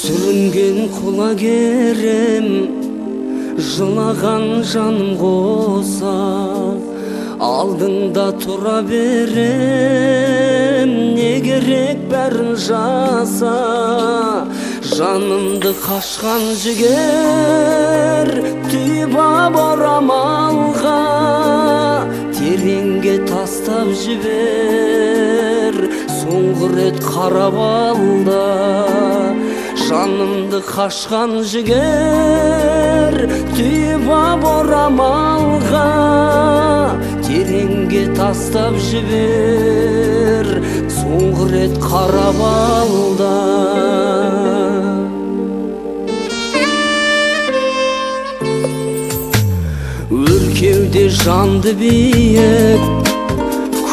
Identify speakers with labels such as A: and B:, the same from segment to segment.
A: Сүрінген құлагерім, жылаған жаным қоса, алдыңда тұра берем, не керек бәрін жаса. Жанымды қашқан жігер, түйіп орамалға, тереңге тастап жібер, соңғы рет қарап алда. Жанымды қашқан жігер, түйіп орамалға, тереңге тастап жібер, соңғы рет қарап алда. Өркеуде жанды биік,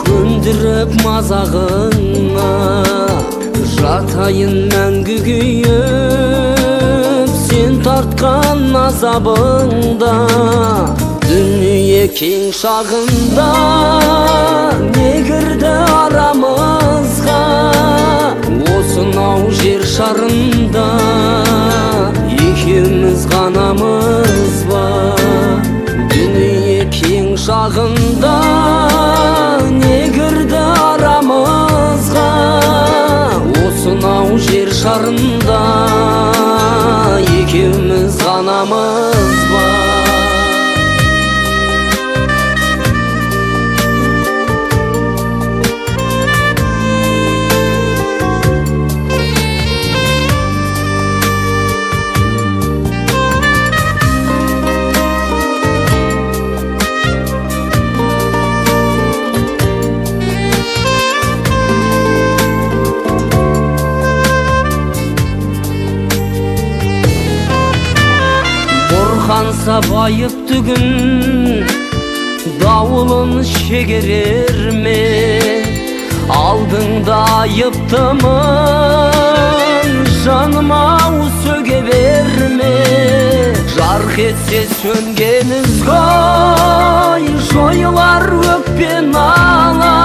A: көндіріп мазағыңа, жатайын мәңгі күйіп, сен тартқан азабыңда. Дүние кең шағында, не кірді арамызға, осынау жер шарында екеуміз ғанамыз ба. Дүние кең шағында, не кірді арамызға, осынау жер шарында екеуміз ғанамыз ба. Қанса байып түгін, дауылын шегерер ме? Алдыңда айыптымын, жаным-ау сөге берме. Жарқ етсе сөнген ізгой, жойылар өкпен ала.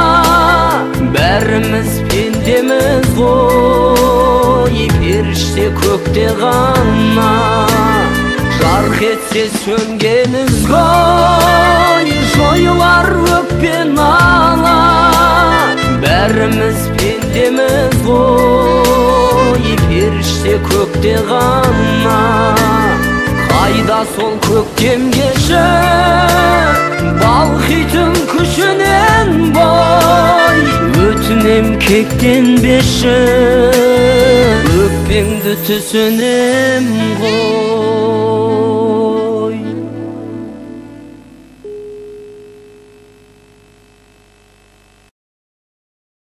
A: Бәріміз пендеміз ғой, періште көкте ғана. Жарқ етсе сөнген ізгой, жойылар өкпен ала. Бәріміз пендеміз ғой, періште көкте ғана. Қайда сол көктем кеші, балқитын күшінен бой. Өтінем кектенбеші, өкпеңді түсінем ғой.